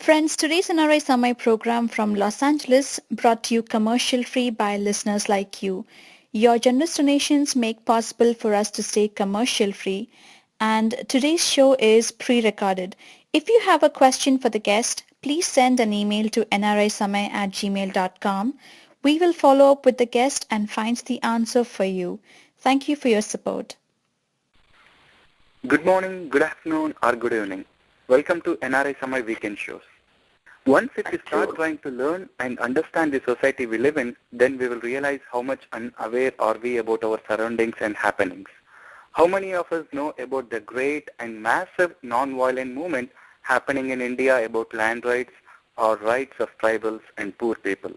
Friends, today's NRI Samay program from Los Angeles brought to you commercial free by listeners like you. Your generous donations make possible for us to stay commercial free, and today's show is pre-recorded. If you have a question for the guest, please send an email to nrisamay@gmail.com. We will follow up with the guest and find the answer for you. Thank you for your support. Good morning, good afternoon, or good evening. Welcome to NRI Samay Weekend Shows. Once if we start trying to learn and understand the society we live in, then we will realize how much unaware are we about our surroundings and happenings. How many of us know about the great and massive non-violent movement happening in India about land rights or rights of tribals and poor people?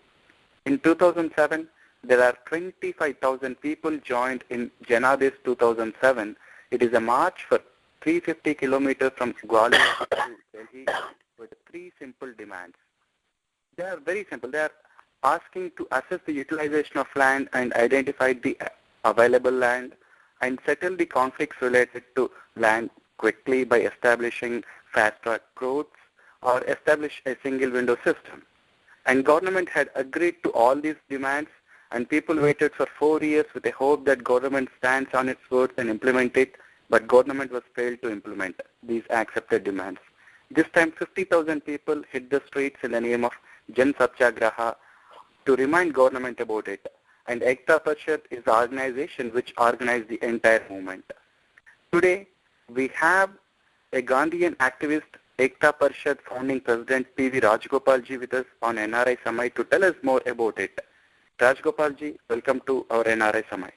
In 2007, there are 25,000 people joined in Janadesh 2007. It is a march for 350 kilometers from Gwalior to Delhi with three simple demands. They are very simple. They are asking to assess the utilization of land and identify the available land and settle the conflicts related to land quickly by establishing fast-track courts or establish a single window system. And government had agreed to all these demands, and people waited for 4 years with the hope that government stands on its words and implement it, but government was failed to implement these accepted demands. This time 50,000 people hit the streets in the name of Satyagraha to remind government about it. And Ekta Parishad is the organization which organized the entire movement. Today, we have a Gandhian activist, Ekta Parishad founding president P.V. Rajagopal ji with us on NRI Samay to tell us more about it. Rajagopal ji, welcome to our NRI Samay.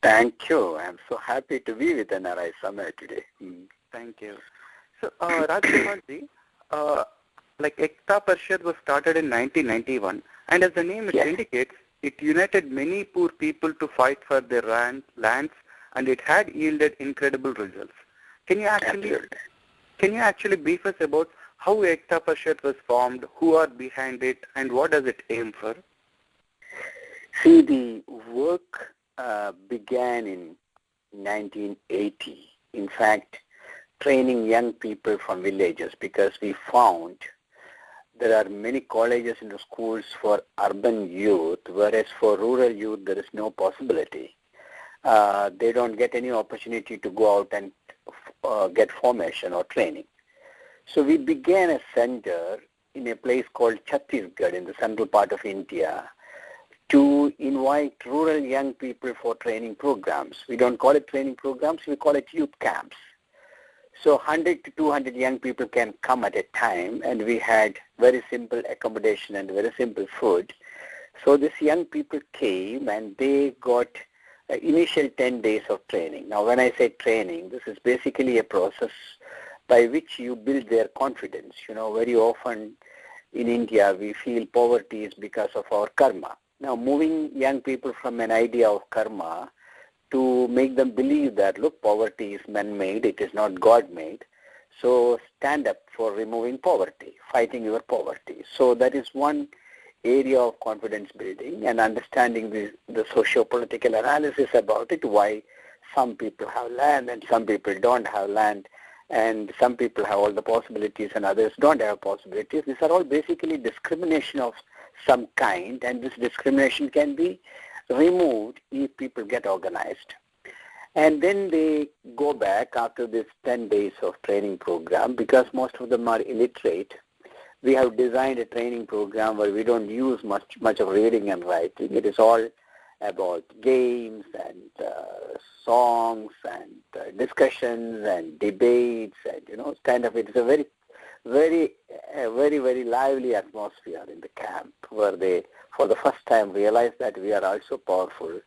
Thank you. I'm so happy to be with NRI Samay today. Thank you. So, Rajagopal ji, like Ekta Parishad was started in 1991, and as the name indicates, it united many poor people to fight for their lands, and it had yielded incredible results. Can you actually brief us about how Ekta Parishad was formed, who are behind it, and what does it aim for? See, the work began in 1980. In fact, training young people from villages, because we found there are many colleges and schools for urban youth, whereas for rural youth there is no possibility. They don't get any opportunity to go out and get formation or training. So we began a center in a place called Chhattisgarh in the central part of India to invite rural young people for training programs. We don't call it training programs, we call it youth camps. So 100 to 200 young people can come at a time, and we had very simple accommodation and very simple food. So these young people came and they got initial 10 days of training. Now when I say training, this is basically a process by which you build their confidence. You know, very often in India we feel poverty is because of our karma. Now moving young people from an idea of karma to make them believe that, look, poverty is man-made, it is not God-made. So stand up for removing poverty, fighting your poverty. So that is one area of confidence building and understanding the socio-political analysis about it, why some people have land and some people don't have land, and some people have all the possibilities and others don't have possibilities. These are all basically discrimination of some kind, and this discrimination can be removed if people get organized. And then they go back after this 10 days of training program, because most of them are illiterate. We have designed a training program where we don't use much of reading and writing. It is all about games and songs and discussions and debates, and it's a very lively atmosphere in the camp, where they for the first time realize that we are also powerful,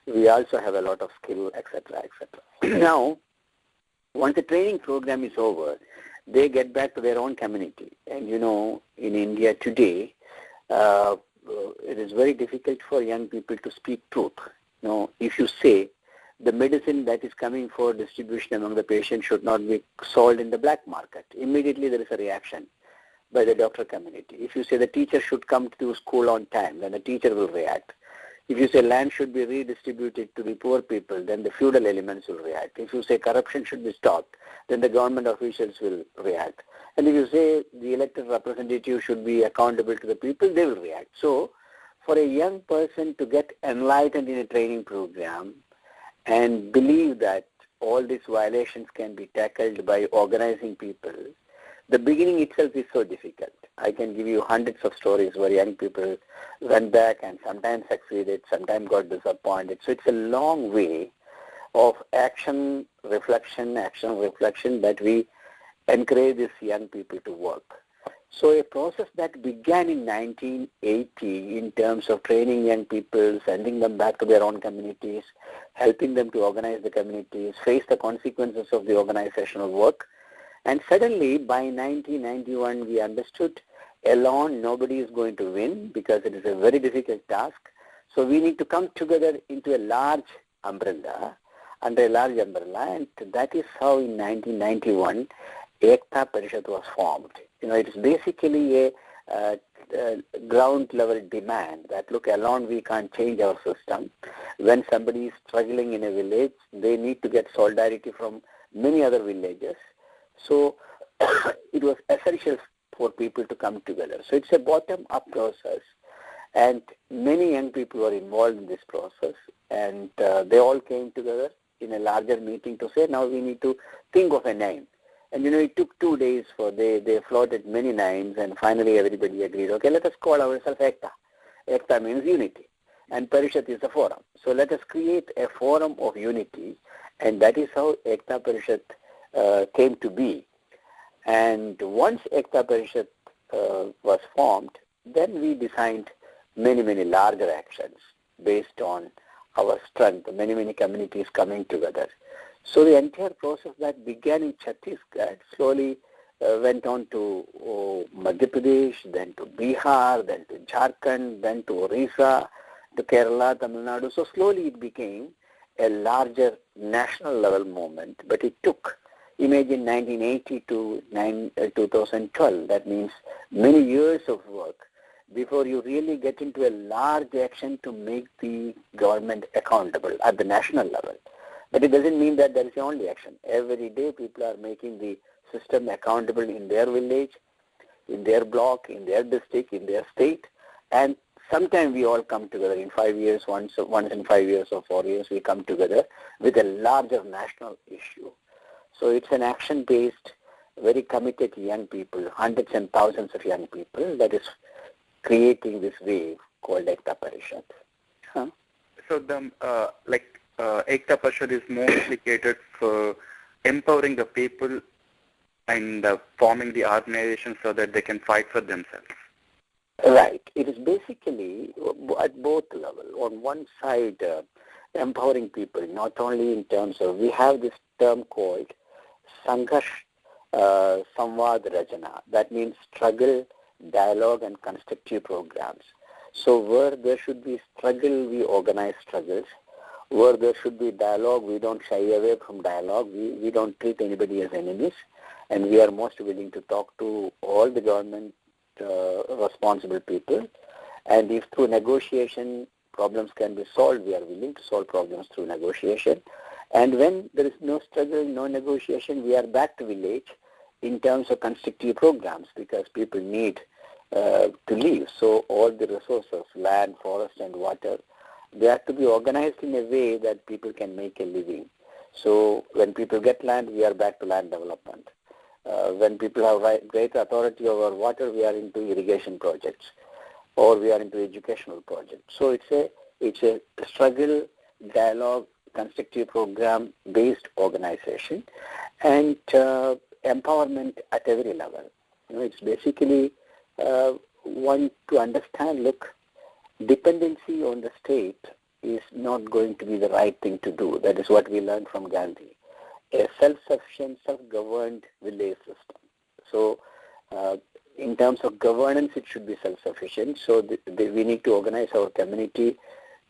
we also have a lot of skill, etc., etc. Now, once the training program is over, they get back to their own community. And in India today, it is very difficult for young people to speak truth. If you say the medicine that is coming for distribution among the patients should not be sold in the black market, immediately there is a reaction by the doctor community. If you say the teacher should come to school on time, then the teacher will react. If you say land should be redistributed to the poor people, then the feudal elements will react. If you say corruption should be stopped, then the government officials will react. And if you say the elected representative should be accountable to the people, they will react. So for a young person to get enlightened in a training program and believe that all these violations can be tackled by organizing people, the beginning itself is so difficult. I can give you hundreds of stories where young people went back and sometimes succeeded, sometimes got disappointed. So it's a long way of action, reflection that we encourage these young people to work. So a process that began in 1980 in terms of training young people, sending them back to their own communities, helping them to organize the communities, face the consequences of the organizational work. And suddenly, by 1991, we understood alone nobody is going to win because it is a very difficult task. So we need to come together into a large umbrella, under a large umbrella, and that is how in 1991, Ekta Parishad was formed. It is basically a ground level demand that, look, alone we can't change our system. When somebody is struggling in a village, they need to get solidarity from many other villages. So it was essential for people to come together. So it's a bottom-up process, and many young people were involved in this process, and they all came together in a larger meeting to say, now we need to think of a name. And it took 2 days for they floated many names, and finally everybody agreed, okay, let us call ourselves Ekta. Ekta means unity, and Parishad is a forum. So let us create a forum of unity, and that is how Ekta Parishad came to be. And once Ekta Parishad was formed, then we designed many larger actions based on our strength, many communities coming together. So the entire process that began in Chhattisgarh slowly went on to Madhya Pradesh, then to Bihar, then to Jharkhand, then to Orissa, to Kerala, Tamil Nadu. So slowly it became a larger national level movement, but it took, imagine 1980 to 2012, that means many years of work before you really get into a large action to make the government accountable at the national level. But it doesn't mean that there is the only action. Every day people are making the system accountable in their village, in their block, in their district, in their state, and sometimes we all come together in 5 years, once in 5 years or 4 years, we come together with a larger national issue. So it's an action-based, very committed young people, hundreds and thousands of young people that is creating this wave called Ekta Parishad. So the Ekta Parishad is mostly catered for empowering the people and forming the organization so that they can fight for themselves. Right. It is basically at both levels. On one side, empowering people, not only in terms of, we have this term called Sangharsh Samvad Rajana. That means struggle, dialogue, and constructive programs. So where there should be struggle, we organize struggles. Where there should be dialogue, we don't shy away from dialogue. We don't treat anybody as enemies. And we are most willing to talk to all the government responsible people. And if through negotiation problems can be solved, we are willing to solve problems through negotiation. And when there is no struggle, no negotiation, we are back to village in terms of constructive programs because people need to live. So all the resources, land, forest, and water, they have to be organized in a way that people can make a living. So when people get land, we are back to land development. When people have great authority over water, we are into irrigation projects, or we are into educational projects. So it's a struggle, dialogue, constructive program based organization, and empowerment at every level. It's basically one to understand, look, dependency on the state is not going to be the right thing to do. That is what we learned from Gandhi. A self-sufficient, self-governed village system. So in terms of governance, it should be self-sufficient. So we need to organize our community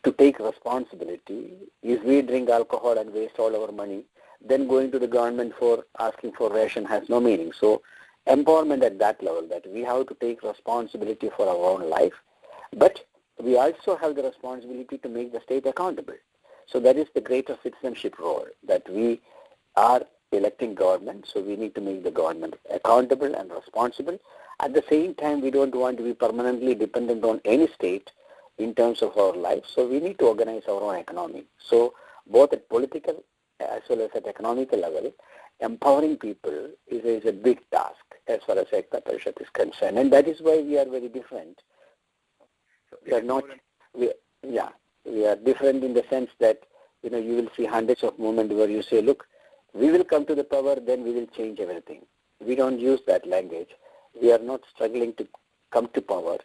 to take responsibility. If we drink alcohol and waste all our money, then going to the government for asking for ration has no meaning. So empowerment at that level, that we have to take responsibility for our own life, but we also have the responsibility to make the state accountable. So that is the greater citizenship role, that we are electing government, so we need to make the government accountable and responsible. At the same time, we don't want to be permanently dependent on any state in terms of our life, so we need to organize our own economy. So both at political as well as at economical level, empowering people is a big task as far as Ekta Parishad is concerned, and that is why we are very different. We are not, we are different in the sense that, you will see hundreds of movements where you say, look, we will come to the power, then we will change everything. We don't use that language. We are not struggling to come to power.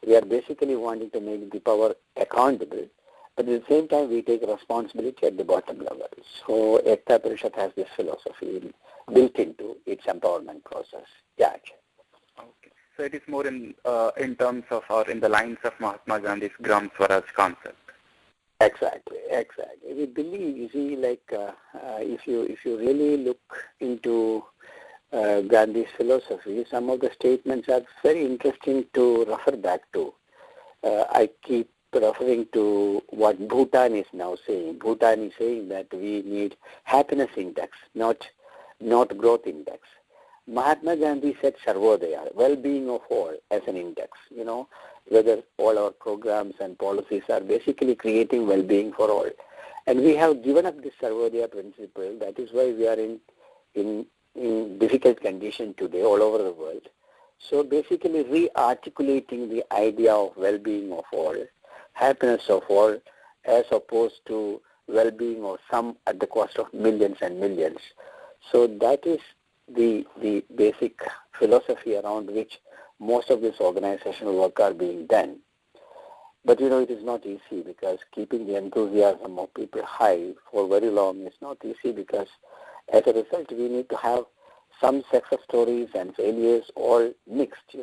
We are basically wanting to make the power accountable, but at the same time, we take responsibility at the bottom level. So Ekta Parishad has this philosophy built into its empowerment process. Yeah. Okay. So it is more in terms of, or in the lines of Mahatma Gandhi's Gram Swaraj concept. Exactly. We believe, you see, if you really look into Gandhi's philosophy, some of the statements are very interesting to refer back to. I keep referring to what Bhutan is now saying. Bhutan is saying that we need happiness index, not growth index. Mahatma Gandhi said Sarvodaya, well-being of all, as an index, whether all our programs and policies are basically creating well-being for all. And we have given up this Sarvodaya principle. That is why we are in difficult condition today all over the world. So basically re-articulating the idea of well-being of all, happiness of all, as opposed to well-being of some at the cost of millions and millions. So that is the basic philosophy around which most of this organizational work are being done. But it is not easy, because keeping the enthusiasm of people high for very long is not easy, because as a result we need to have some success stories and failures all mixed,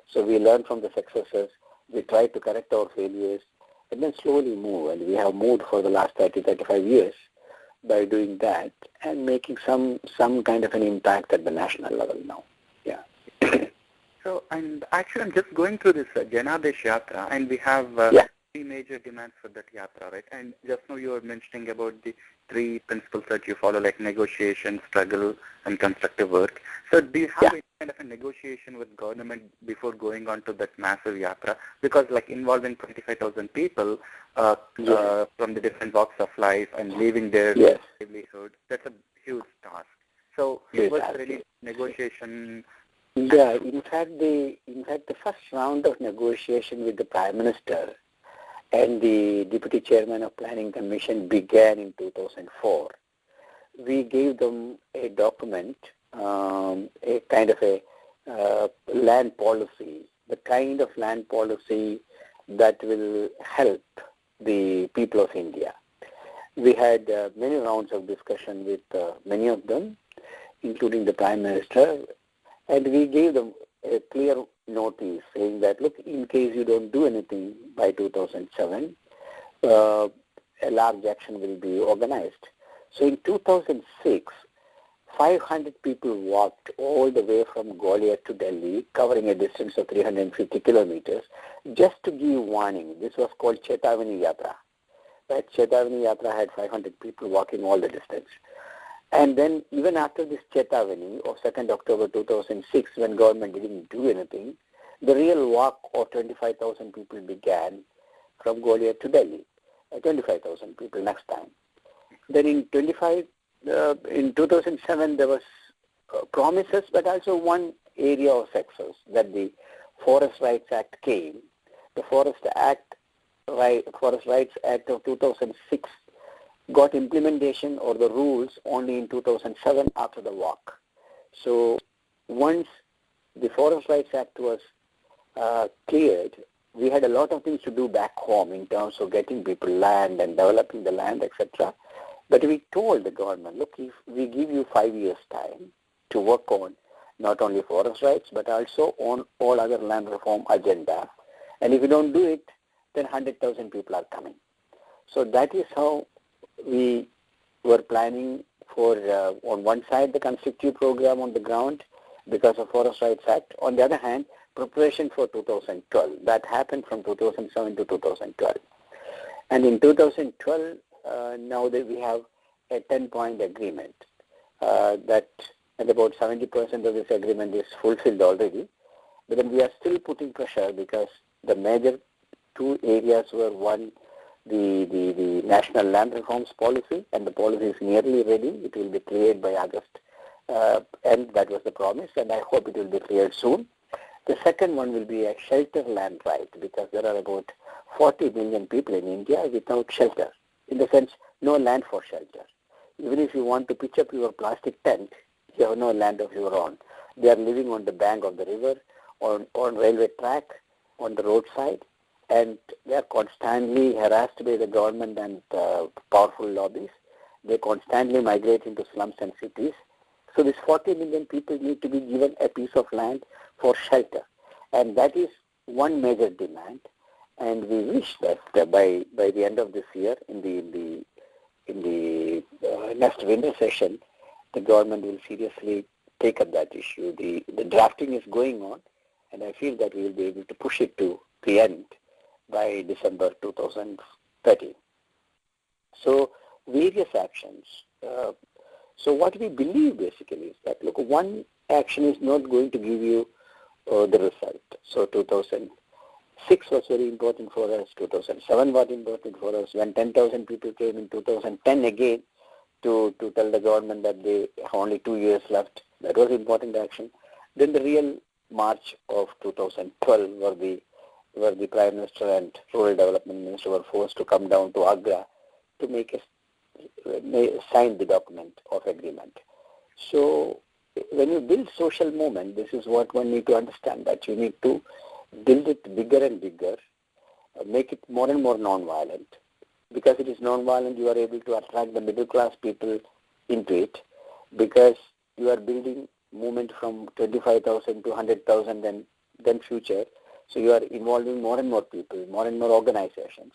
So we learn from the successes, we try to correct our failures, and then slowly move. And we have moved for the last 35 years by doing that and making some kind of an impact at the national level now. Yeah. So, and actually I'm just going through this Janadesh Yatra, and we have three major demands for that Yatra, right? And just now you were mentioning about the three principles that you follow, like negotiation, struggle, and constructive work. So do you have any kind of a negotiation with government before going on to that massive Yatra? Because involving 25,000 people from the different walks of life and leaving their livelihood, that's a huge task. So was there any negotiation? Yeah, in fact, the first round of negotiation with the Prime Minister and the Deputy Chairman of Planning Commission began in 2004. We gave them a document, a kind of a land policy, the kind of land policy that will help the people of India. We had many rounds of discussion with many of them, including the Prime Minister, and we gave them a clear notice saying that, look, in case you don't do anything by 2007, a large action will be organized. So in 2006, 500 people walked all the way from Gwalior to Delhi, covering a distance of 350 kilometers, just to give warning. This was called Chetavani Yatra. Right? Chetavani Yatra had 500 people walking all the distance. And then even after this Chetavani of 2nd October 2006, when government didn't do anything, the real walk of 25,000 people began from Gwalior to Delhi. 25,000 people next time. Then in 2007, there was promises, but also one area of success, that the Forest Rights Act came. The Forest Rights Act of 2006 got implementation or the rules only in 2007 after the walk. So once the Forest Rights Act was cleared, we had a lot of things to do back home in terms of getting people land and developing the land, etc. But we told the government, look, if we give you 5 years' time to work on not only forest rights, but also on all other land reform agenda, and if you don't do it, then 100,000 people are coming. So that is how we were planning for, on one side, the constructive program on the ground because of Forest Rights Act. On the other hand, preparation for 2012. That happened from 2007 to 2012. And in 2012, now that we have a 10-point agreement and about 70% of this agreement is fulfilled already. But then we are still putting pressure because the major two areas were, one, the National Land Reforms Policy, and the policy is nearly ready. It will be cleared by August, and that was the promise, and I hope it will be cleared soon. The second one will be a shelter land right, because there are about 40 million people in India without shelter, in the sense no land for shelter. Even if you want to pitch up your plastic tent, you have no land of your own. They are living on the bank of the river, on railway track, on the roadside, and they are constantly harassed by the government and powerful lobbies. They constantly migrate into slums and cities. So these 40 million people need to be given a piece of land for shelter. And that is one major demand. And we wish that by the end of this year, in the next winter session, the government will seriously take up that issue. The drafting is going on, and I feel that we will be able to push it to the end by December 2013. So various actions. So what we believe basically is that, look, one action is not going to give you the result. So 2006 was very important for us, 2007 was important for us. When 10,000 people came in 2010 again to tell the government that they have only 2 years left, that was important action. Then the real March of 2012 where the Prime Minister and Rural Development Minister were forced to come down to Agra to sign the document of agreement. So when you build social movement, this is what one need to understand, that you need to build it bigger and bigger, make it more and more non-violent. Because it is non-violent, you are able to attract the middle class people into it, because you are building movement from 25,000 to 100,000 then future. So you are involving more and more people, more and more organizations.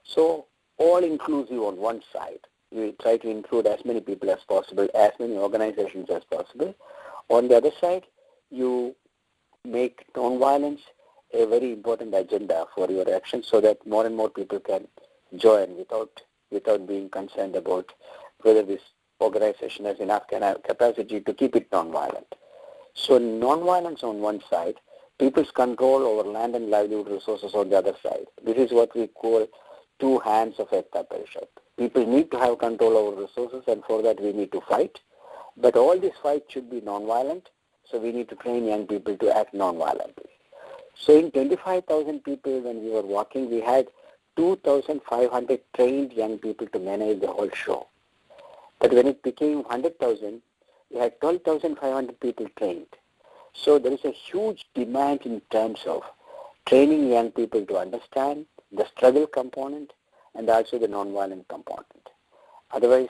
So all inclusive on one side. You try to include as many people as possible, as many organizations as possible. On the other side, you make non-violence a very important agenda for your action, so that more and more people can join without being concerned about whether this organization has enough capacity to keep it non-violent. So non-violence on one side, people's control over land and livelihood resources on the other side. This is what we call two hands of Ekta Parishad. People need to have control over resources, and for that we need to fight. But all this fight should be non-violent, so we need to train young people to act non-violently. So in 25,000 people when we were walking, we had 2,500 trained young people to manage the whole show. But when it became 100,000, we had 12,500 people trained. So there is a huge demand in terms of training young people to understand the struggle component and also the non-violent component. Otherwise,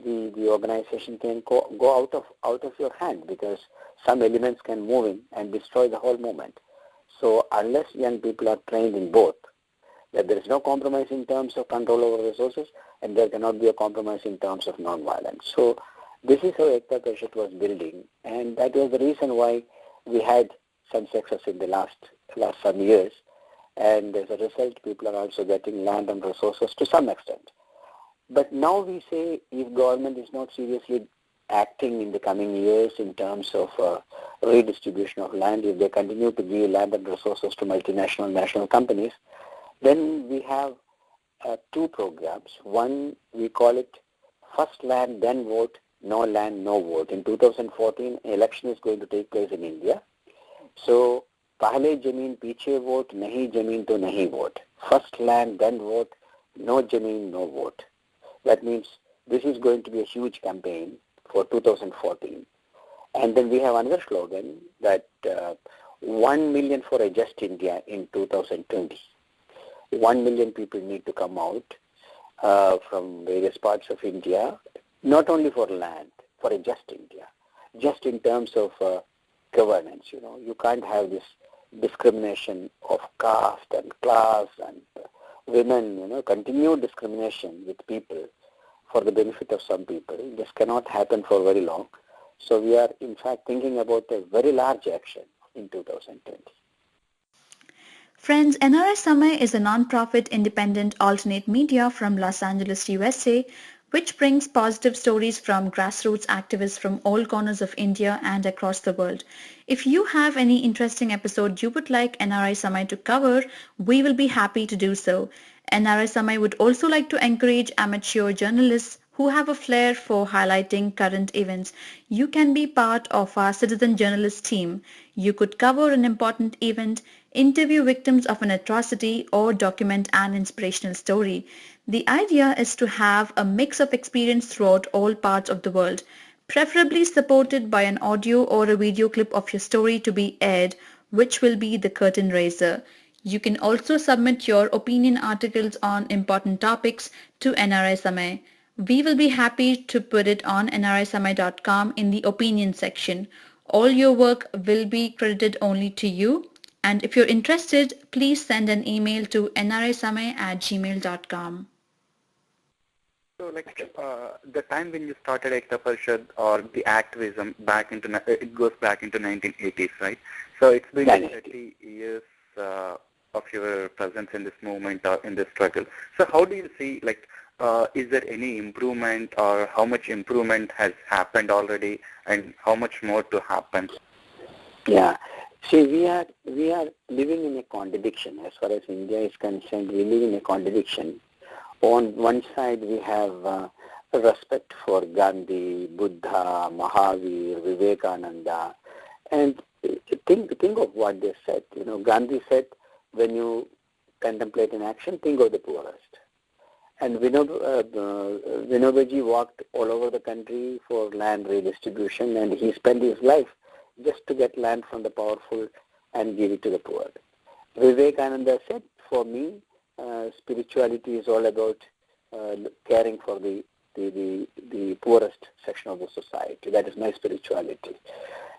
the organization can go out of your hand, because some elements can move in and destroy the whole movement. So unless young people are trained in both, that there is no compromise in terms of control over resources, and there cannot be a compromise in terms of non-violence. So this is how Ekta Parishad was building, and that was the reason why we had some success in the last some years. And as a result, people are also getting land and resources to some extent. But now we say, if government is not seriously acting in the coming years in terms of redistribution of land, if they continue to give land and resources to multinational national companies, then we have two programs. One, we call it First Land, Then Vote, No Land, No Vote. In 2014, an election is going to take place in India. So, Pahle Jameen Piche Vote, Nahi Jameen to Nahi Vote. First Land, Then Vote, No Jameen, No Vote. That means this is going to be a huge campaign for 2014. And then we have another slogan that 1 million for a just India in 2020. 1 million people need to come out from various parts of India, not only for land, for a just India, just in terms of governance. You can't have this discrimination of caste and class and women, continued discrimination with people for the benefit of some people. This cannot happen for very long. So we are, in fact, thinking about a very large action, in 2020. Friends, NRI Samay is a non-profit independent alternate media from Los Angeles, USA, which brings positive stories from grassroots activists from all corners of India and across the world. If you have any interesting episode you would like NRI Samay to cover, we will be happy to do so. NRI Samay would also like to encourage amateur journalists who have a flair for highlighting current events. You can be part of our citizen journalist team. You could cover an important event, interview victims of an atrocity, or document an inspirational story. The idea is to have a mix of experience throughout all parts of the world, preferably supported by an audio or a video clip of your story to be aired, which will be the curtain raiser. You can also submit your opinion articles on important topics to NRI Samay. We will be happy to put it on nrisamay.com in the opinion section. All your work will be credited only to you. And if you're interested, please send an email to nrisamay@gmail.com. So, the time when you started Ekta Parishad or the activism it goes back into 1980s, right? So it's been 30 years of your presence in this movement or in this struggle. So how do you see, is there any improvement, or how much improvement has happened already, and how much more to happen? Yeah. See, we are living in a contradiction. As far as India is concerned, we live in a contradiction. On one side, we have respect for Gandhi, Buddha, Mahavir, Vivekananda, and think of what they said. Gandhi said, when you contemplate an action, think of the poorest. And Vinobaji walked all over the country for land redistribution, and he spent his life just to get land from the powerful and give it to the poor. Vivekananda said, for me, spirituality is all about caring for the poorest section of the society. That is my spirituality.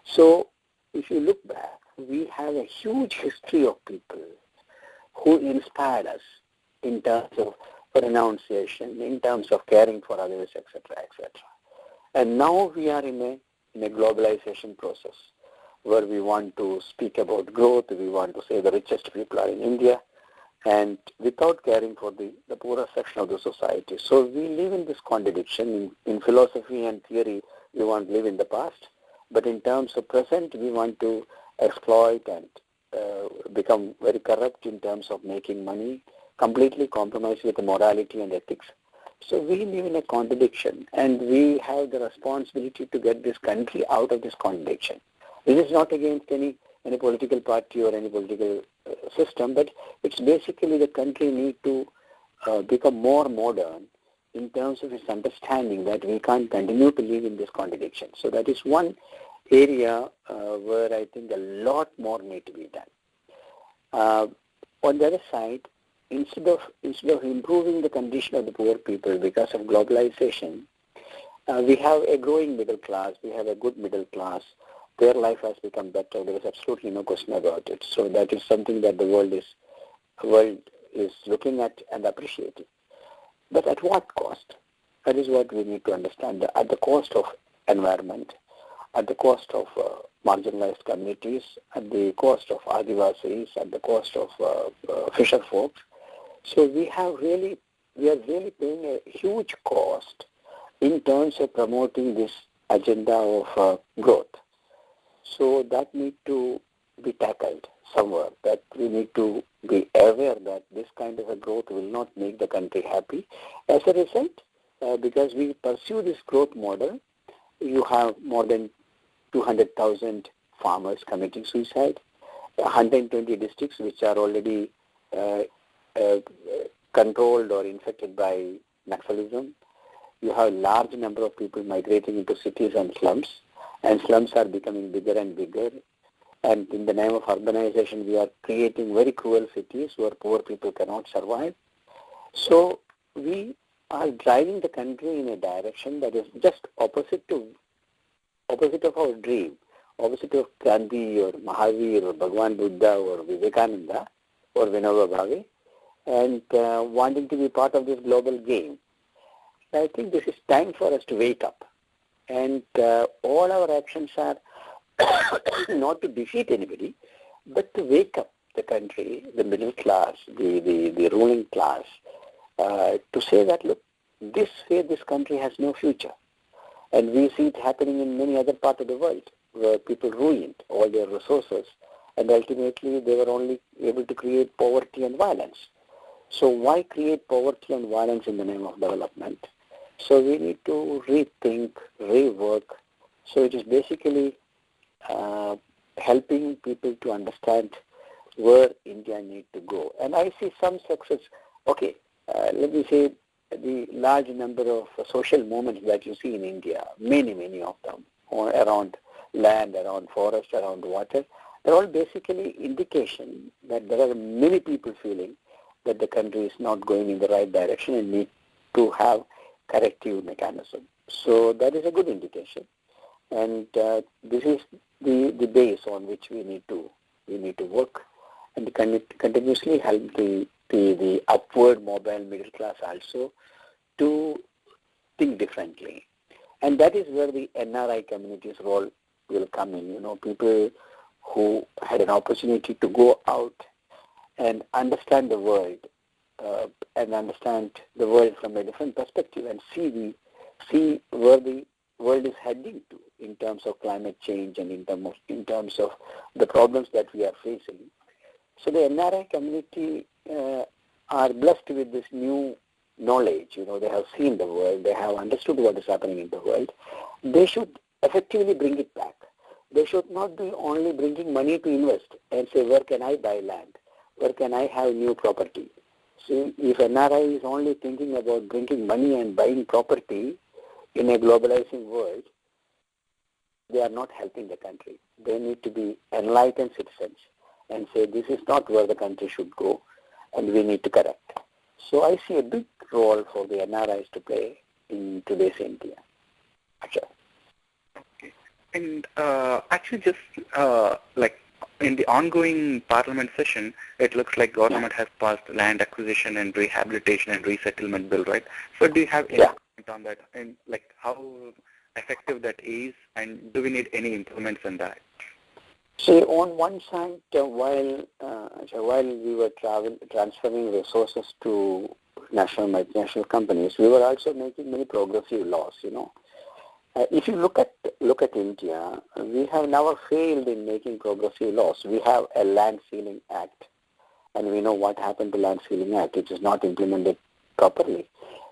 So if you look back, we have a huge history of people who inspired us in terms of renunciation, in terms of caring for others, etc., etc. And now we are in a globalization process where we want to speak about growth, we want to say the richest people are in India, and without caring for the poorest section of the society. So we live in this contradiction. In philosophy and theory, we want to live in the past, but in terms of present, we want to exploit and become very corrupt in terms of making money, completely compromise with the morality and ethics. So we live in a contradiction, and we have the responsibility to get this country out of this contradiction. This is not against any political party or any political system, but it's basically the country need to become more modern in terms of its understanding that we can't continue to live in this contradiction. So that is one area where I think a lot more need to be done. On the other side, instead of improving the condition of the poor people because of globalization, we have a growing middle class, we have a good middle class. Their life has become better. There is absolutely no question about it. So that is something that the world is looking at and appreciating. But at what cost? That is what we need to understand. At the cost of environment, at the cost of marginalized communities, at the cost of Adivasis, at the cost of fisher folks. So we are really paying a huge cost in terms of promoting this agenda of growth. So that needs to be tackled somewhere, that we need to be aware that this kind of a growth will not make the country happy. As a result, because we pursue this growth model, you have more than 200,000 farmers committing suicide, 120 districts which are already controlled or infected by Naxalism. You have a large number of people migrating into cities and slums are becoming bigger and bigger. And in the name of urbanization, we are creating very cruel cities where poor people cannot survive. So we are driving the country in a direction that is just opposite of our dream, opposite of Gandhi or Mahavir or Bhagwan Buddha or Vivekananda or Vinoba Bhave, and wanting to be part of this global game. I think this is time for us to wake up. And all our actions are not to defeat anybody, but to wake up the country, the middle class, the ruling class, to say that, look, this way this country has no future. And we see it happening in many other parts of the world where people ruined all their resources and ultimately they were only able to create poverty and violence. So why create poverty and violence in the name of development? So we need to rethink, rework. So it is basically helping people to understand where India needs to go. And I see some success. Okay, let me say the large number of social movements that you see in India, many of them, around land, around forest, around water, they're all basically indication that there are many people feeling that the country is not going in the right direction and need to have corrective mechanism. So that is a good indication. And this is the base on which we need to work and continuously help the upward mobile middle class also to think differently. And that is where the NRI community's role will come in. People who had an opportunity to go out and understand the world from a different perspective and see where the world is heading to in terms of climate change and in terms of the problems that we are facing. So the NRI community are blessed with this new knowledge. They have seen the world, they have understood what is happening in the world. They should effectively bring it back. They should not be only bringing money to invest and say, where can I buy land? Where can I have new property? See, if NRI is only thinking about bringing money and buying property in a globalizing world, they are not helping the country. They need to be enlightened citizens and say, this is not where the country should go and we need to correct. So I see a big role for the NRIs to play in today's India. Achha. Okay. And actually just like in the ongoing parliament session, it looks like government has passed land acquisition and rehabilitation and resettlement bill, right? So do you have any comment on that and like how effective that is and do we need any improvements in that? See, on one side, while we were transferring resources to national multinational companies, we were also making many progressive laws. If you look at India, we have never failed in making progressive laws. We have a Land Ceiling Act, and we know what happened to Land Ceiling Act. It is not implemented properly.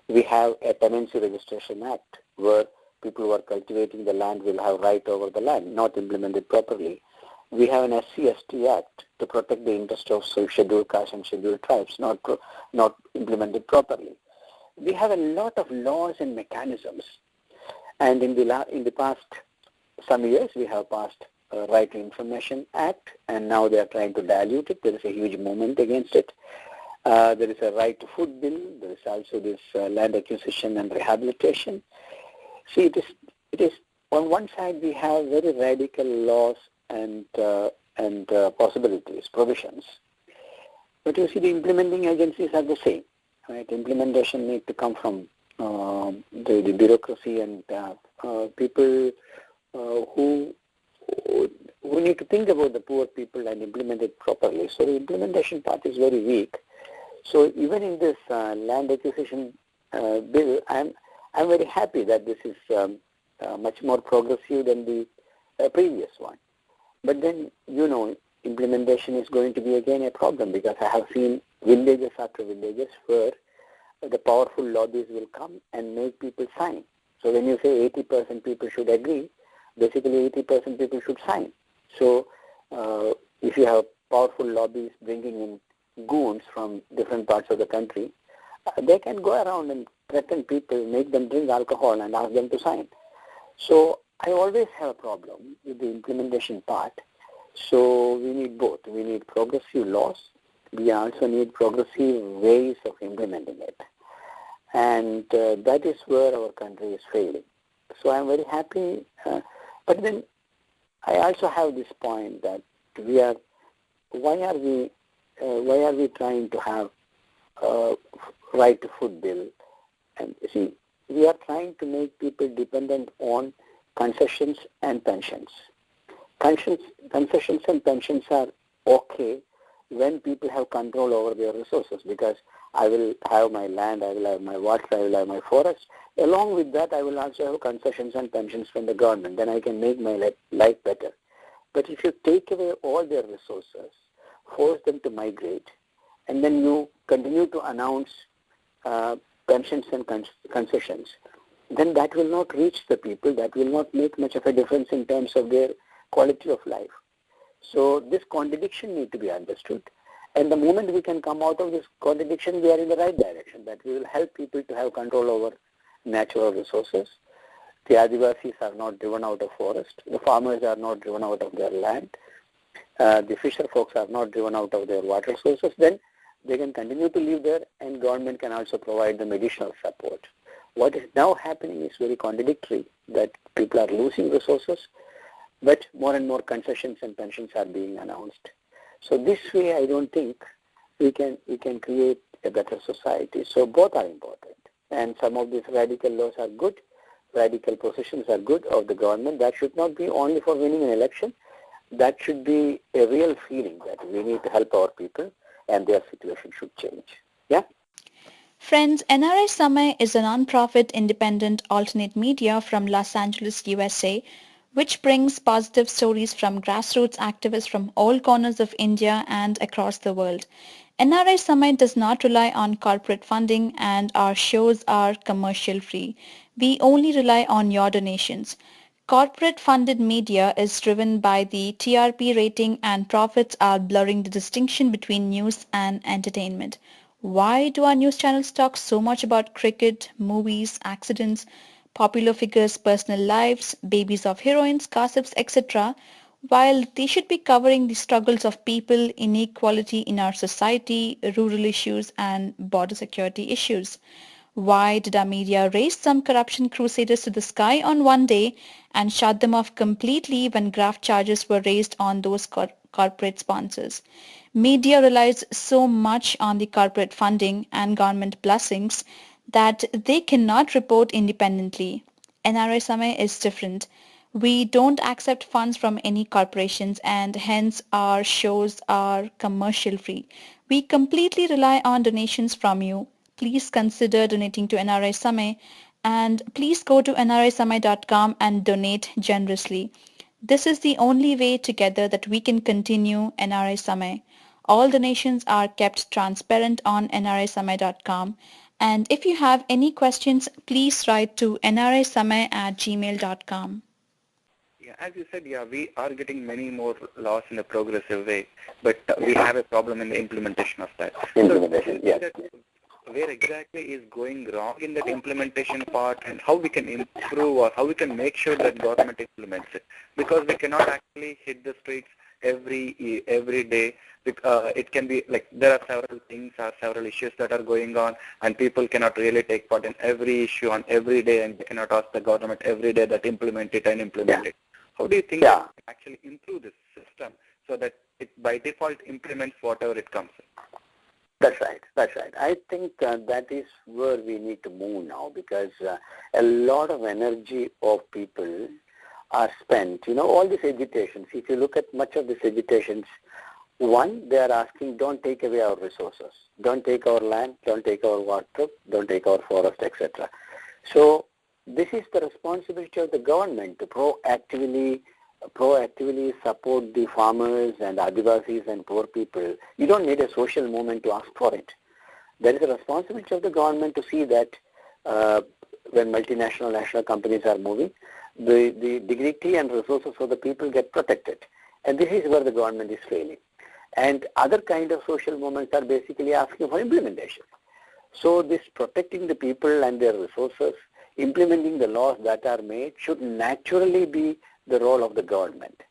We have a Tenancy Registration Act, where people who are cultivating the land will have right over the land, not implemented properly. We have an SC/ST Act to protect the interest of scheduled castes and scheduled tribes, not implemented properly. We have a lot of laws and mechanisms, and in the past some years we have passed a Right to Information Act, and now they are trying to dilute it. There is a huge movement against it. There is a Right to Food Bill. There is also this land acquisition and rehabilitation. See, it is on one side we have very radical laws and possibilities, provisions. But you see, the implementing agencies are the same. Right? Implementation needs to come from the bureaucracy and people who need to think about the poor people and implement it properly. So the implementation part is very weak. So even in this land acquisition bill, I'm very happy that this is much more progressive than the previous one. But then, implementation is going to be again a problem because I have seen villages after villages where the powerful lobbies will come and make people sign. So when you say 80% people should agree, basically 80% people should sign. So if you have powerful lobbies bringing in goons from different parts of the country, they can go around and threaten people, make them drink alcohol and ask them to sign. So I always have a problem with the implementation part. So we need both. We need progressive laws. We also need progressive ways of implementing it. And that is where our country is failing. So I'm very happy. But then I also have this point that why are we trying to have right to food bill? And see, we are trying to make people dependent on concessions and pensions. concessions and pensions are okay when people have control over their resources, because I will have my land, I will have my water, I will have my forest. Along with that, I will also have concessions and pensions from the government. Then I can make my life better. But if you take away all their resources, force them to migrate, and then you continue to announce pensions and concessions, then that will not reach the people. That will not make much of a difference in terms of their quality of life. So this contradiction needs to be understood. And the moment we can come out of this contradiction, we are in the right direction, that we will help people to have control over natural resources. The Adivasis are not driven out of forest. The farmers are not driven out of their land. The fisher folks are not driven out of their water sources. Then they can continue to live there, and government can also provide them additional support. What is now happening is very contradictory, that people are losing resources, but more and more concessions and pensions are being announced. So this way, I don't think we can create a better society. So both are important. And some of these radical laws are good, radical positions are good of the government. That should not be only for winning an election. That should be a real feeling that we need to help our people and their situation should change. Yeah? Friends, NRI Samay is a non-profit independent alternate media from Los Angeles, USA, which brings positive stories from grassroots activists from all corners of India and across the world. NRI Samay does not rely on corporate funding and our shows are commercial free. We only rely on your donations. Corporate funded media is driven by the TRP rating and profits are blurring the distinction between news and entertainment. Why do our news channels talk so much about cricket, movies, accidents, popular figures' personal lives, babies of heroines, gossips, etc., while they should be covering the struggles of people, inequality in our society, rural issues, and border security issues? Why did our media raise some corruption crusaders to the sky on one day and shut them off completely when graft charges were raised on those corporate sponsors? Media relies so much on the corporate funding and government blessings that they cannot report independently. NRI Samay is different. We don't accept funds from any corporations and hence our shows are commercial free. We completely rely on donations from you. Please consider donating to NRI Samay and please go to nrisamay.com and donate generously. This is the only way together that we can continue NRI Samay. All donations are kept transparent on nrisamay.com. And if you have any questions, please write to nrisamay@gmail.com. Yeah, as you said, yeah, we are getting many more laws in a progressive way, but we have a problem in the implementation of that. Implementation, So, yes. where exactly is going wrong in that implementation part, and how we can improve or how we can make sure that government implements it? Because we cannot actually hit the streets every day. It can be like there are several things or several issues that are going on, and people cannot really take part in every issue on every day, and they cannot ask the government every day that implement it and implement it. How do you think we can actually improve this system so that it by default implements whatever it comes in? That's right. I think that is where we need to move now, because a lot of energy of people are spent, all these agitations. If you look at much of these agitations, one, they are asking, don't take away our resources. Don't take our land, don't take our water, don't take our forest, etc. So this is the responsibility of the government to proactively support the farmers and Adivasis and poor people. You don't need a social movement to ask for it. There is a responsibility of the government to see that when multinational, national companies are moving, the dignity and resources of the people get protected. And this is where the government is failing. And other kind of social movements are basically asking for implementation. So this protecting the people and their resources, implementing the laws that are made should naturally be the role of the government.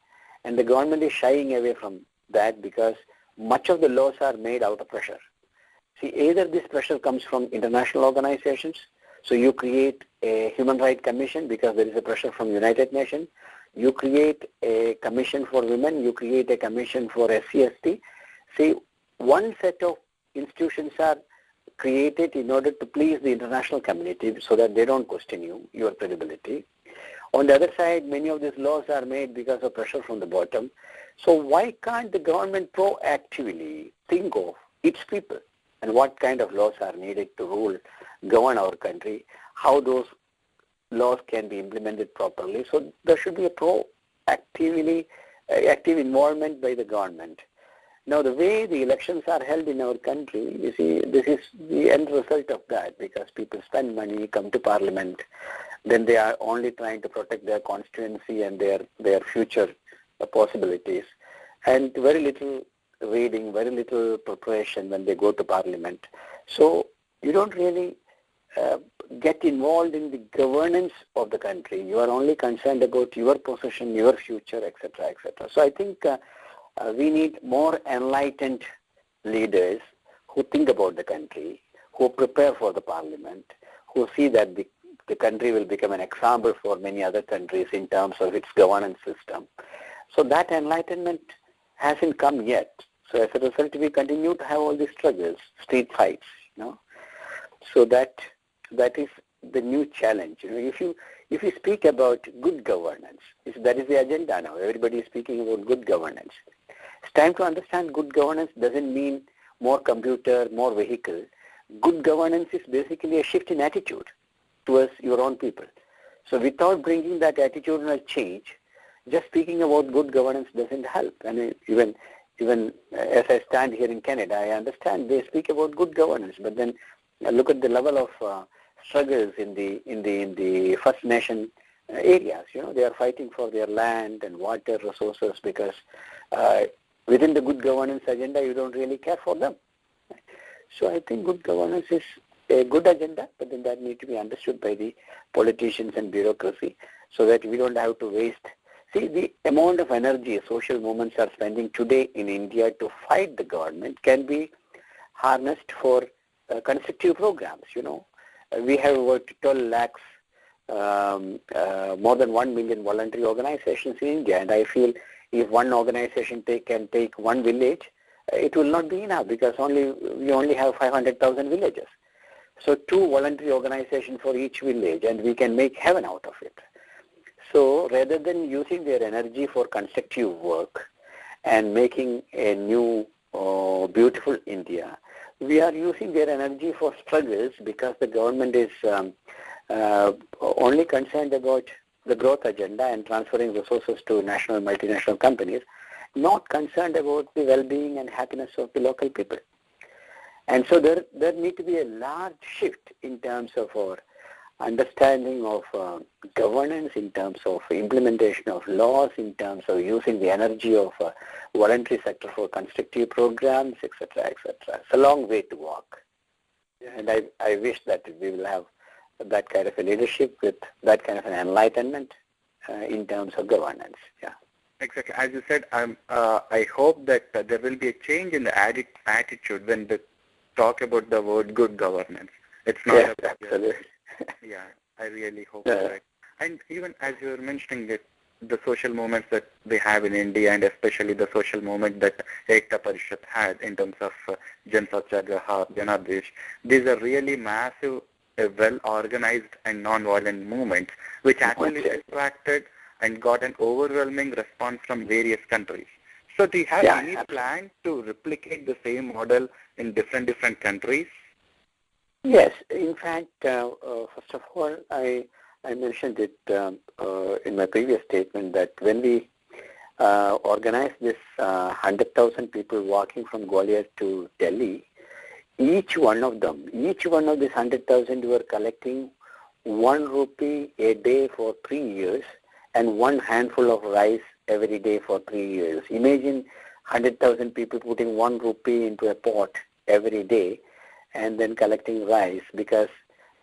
And the government is shying away from that because much of the laws are made out of pressure. See, either this pressure comes from international organizations, so you create a human rights commission because there is a pressure from United Nations, you create a commission for women, you create a commission for SC/ST. See, one set of institutions are created in order to please the international community so that they don't question your credibility. On the other side, many of these laws are made because of pressure from the bottom. So why can't the government proactively think of its people and what kind of laws are needed to govern our country, how those laws can be implemented properly? So there should be a active involvement by the government. Now, the way the elections are held in our country, you see, this is the end result of that, because people spend money, come to parliament, then they are only trying to protect their constituency and their future possibilities, and very little reading, very little preparation when they go to parliament. So you don't really get involved in the governance of the country. You are only concerned about your position, your future, etc., etc. So I think we need more enlightened leaders who think about the country, who prepare for the parliament, who see that the country will become an example for many other countries in terms of its governance system. So that enlightenment hasn't come yet. So as a result, we continue to have all these struggles, street fights, So that is the new challenge. If you speak about good governance, that is the agenda now. Everybody is speaking about good governance. It's time to understand good governance doesn't mean more computer, more vehicle. Good governance is basically a shift in attitude towards your own people. So without bringing that attitudinal change, just speaking about good governance doesn't help. And even as I stand here in Canada, I understand they speak about good governance, but then look at the level of struggles in the First Nation areas. They are fighting for their land and water resources because within the good governance agenda, you don't really care for them. So I think good governance is a good agenda, but then that needs to be understood by the politicians and bureaucracy so that we don't have to waste. See, the amount of energy social movements are spending today in India to fight the government can be harnessed for constructive programs. We have about 12 lakhs, more than 1 million voluntary organizations in India, and I feel if one organization can take one village, it will not be enough because we only have 500,000 villages. So 2 voluntary organizations for each village, and we can make heaven out of it. So rather than using their energy for constructive work and making a new beautiful India, we are using their energy for struggles because the government is only concerned about the growth agenda and transferring resources to national multinational companies, not concerned about the well-being and happiness of the local people. And so there need to be a large shift in terms of our understanding of governance, in terms of implementation of laws, in terms of using the energy of voluntary sector for constructive programs, etc., etc. It's a long way to walk. And I wish that we will have that kind of a leadership with that kind of an enlightenment in terms of governance. Yeah. Exactly. As you said, I hope that there will be a change in the attitude when they talk about the word good governance. It's not about absolutely. Yeah, I really hope that. And even as you were mentioning it, the social movements that they have in India, and especially the social movement that Ekta Parishad had in terms of Satyagraha, Janadesh, these are really massive, well-organized and non-violent movements which actually attracted and got an overwhelming response from various countries. So do you have any plan to replicate the same model in different countries? Yes. In fact, first of all, I mentioned it in my previous statement that when we organized this 100,000 people walking from Gwalior to Delhi, each one of these 100,000 were collecting 1 rupee a day for 3 years and 1 handful of rice every day for 3 years. Imagine 100,000 people putting 1 rupee into a pot every day and then collecting rice, because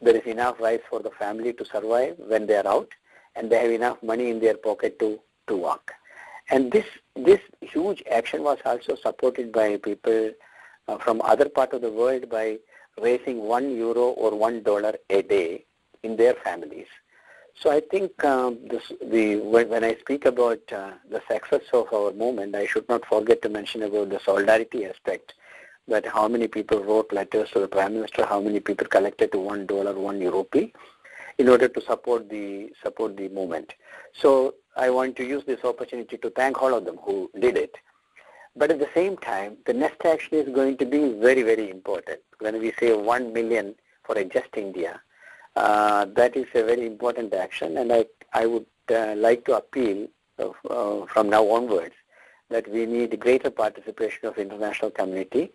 there is enough rice for the family to survive when they are out, and they have enough money in their pocket to walk. And this huge action was also supported by people from other part of the world by raising €1 or $1 a day in their families. So I think when I speak about the success of our movement, I should not forget to mention about the solidarity aspect, that how many people wrote letters to the Prime Minister, how many people collected to $1, €1 rupee. in order to support the movement. So I want to use this opportunity to thank all of them who did it. But at the same time, the next action is going to be very, very important. When we say 1 million for a Just India, that is a very important action, and I would like to appeal from now onwards that we need greater participation of international community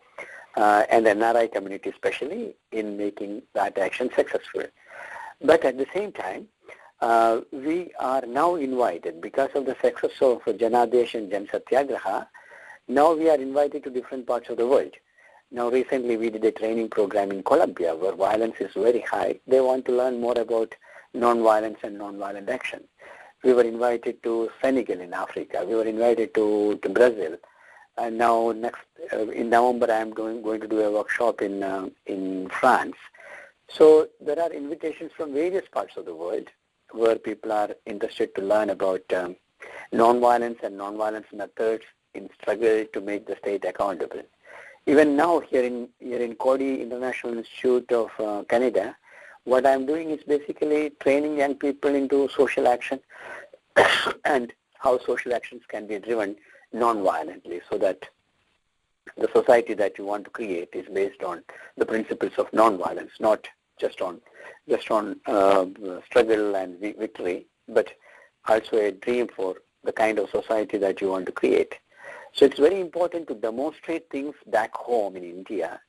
and NRI community especially in making that action successful. But at the same time, we are now invited, because of the success of Janadesh and Jan Satyagraha, now we are invited to different parts of the world. Now recently we did a training program in Colombia where violence is very high. They want to learn more about non-violence and non-violent action. We were invited to Senegal in Africa. We were invited to Brazil. And now in November I am going to do a workshop in France. So there are invitations from various parts of the world where people are interested to learn about non-violence and non-violence methods in struggle to make the state accountable. Even now here in Coady International Institute of Canada, what I'm doing is basically training young people into social action and how social actions can be driven non-violently, so that the society that you want to create is based on the principles of non-violence, not just on struggle and victory, but also a dream for the kind of society that you want to create. So it's very important to demonstrate things back home in India,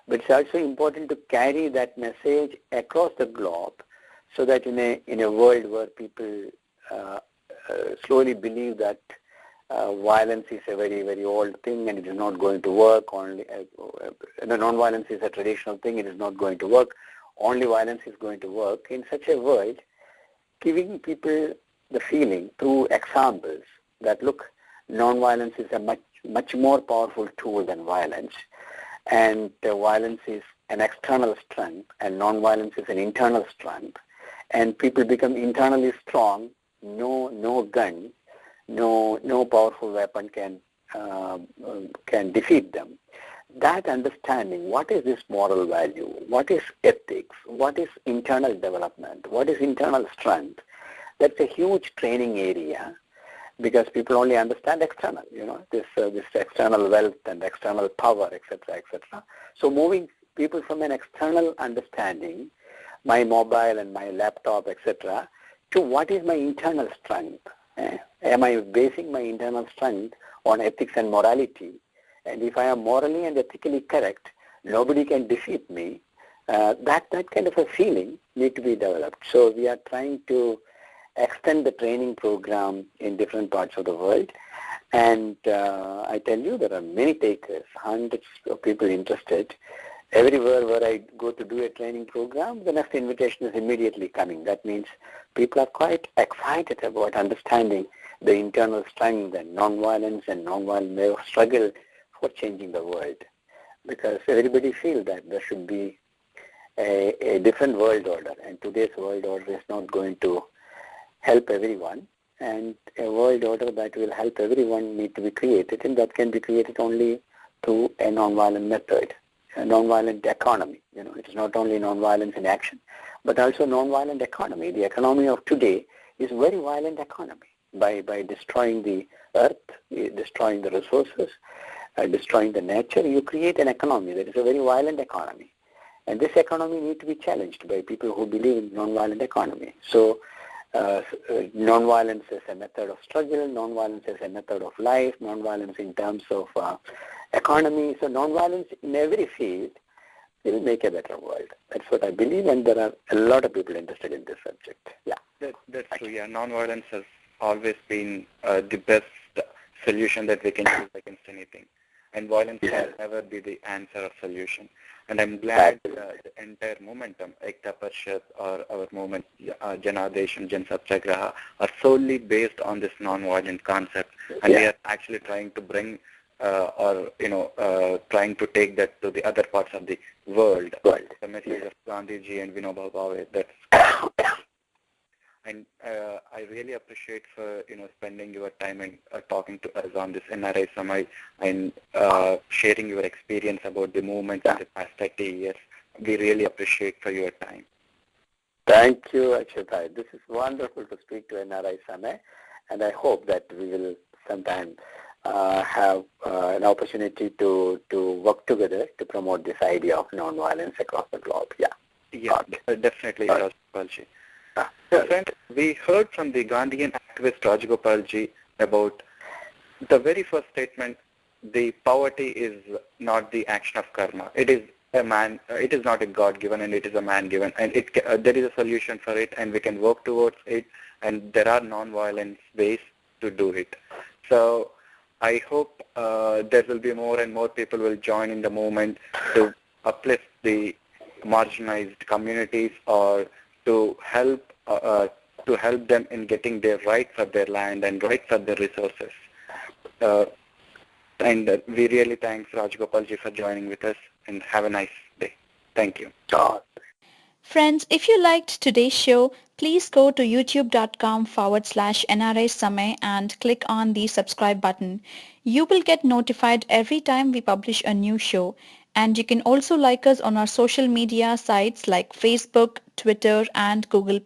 but it's also important to carry that message across the globe, so that in a world where people slowly believe that violence is a very, very old thing and it is not going to work, only non-violence is a traditional thing, it is not going to work, only violence is going to work. In such a world, giving people the feeling through examples that, look, non-violence is a much more powerful tool than violence, and violence is an external strength and non-violence is an internal strength, and people become internally strong. No gun, no powerful weapon can defeat them. That understanding, what is this moral value, what is ethics, what is internal development, what is internal strength, that's a huge training area, because people only understand external, this external wealth and external power, etc., etc. So moving people from an external understanding, my mobile and my laptop, etc., to what is my internal strength? Am I basing my internal strength on ethics and morality? And if I am morally and ethically correct, nobody can defeat me. That kind of a feeling need to be developed. So we are trying to extend the training program in different parts of the world. And I tell you, there are many takers, hundreds of people interested. Everywhere where I go to do a training program, the next invitation is immediately coming. That means people are quite excited about understanding the internal strength and non-violence and non-violent way of struggle for changing the world. Because everybody feels that there should be a different world order, and today's world order is not going to help everyone, and a world order that will help everyone need to be created, and that can be created only through a non-violent method, a non-violent economy. It is not only non-violence in action, but also non-violent economy. The economy of today is a very violent economy. By destroying the earth, destroying the resources, destroying the nature, you create an economy that is a very violent economy. And this economy needs to be challenged by people who believe in non-violent economy. So non-violence is a method of struggle, non-violence is a method of life, non-violence in terms of economy. So non-violence in every field will make a better world. That's what I believe, and there are a lot of people interested in this subject. Yeah. That's true, yeah. Non-violence has always been the best solution that we can use against anything. And violence can never be the answer or solution. And I'm glad the entire momentum, Ekta Parishad or our movement, Janadesh and Jan Satyagraha, are solely based on this non-violent concept. And we are actually trying to bring trying to take that to the other parts of the world. The message of Gandhiji and Vinoba Bhave, that's and I really appreciate for spending your time and talking to us on this NRI Samay and sharing your experience about the movement in the past 30 years. We really appreciate for your time. Thank you, Akshatai. This is wonderful to speak to NRI Samay, and I hope that we will sometime have an opportunity to work together to promote this idea of non-violence across the globe. Yeah. Yeah, definitely, Rajagopalji. So friends, we heard from the Gandhian activist Rajagopalji about the very first statement, the poverty is not the action of karma. It is it is not a God-given and it is a man-given, and there is a solution for it and we can work towards it, and there are non-violent ways to do it. So I hope there will be more and more people will join in the movement to uplift the marginalized communities or to help them in getting their right for their land and right for their resources. And we really thank Rajagopalji for joining with us, and have a nice day. Thank you. Friends, if you liked today's show, please go to youtube.com/NRI Samay and click on the subscribe button. You will get notified every time we publish a new show. And you can also like us on our social media sites like Facebook, Twitter and Google+.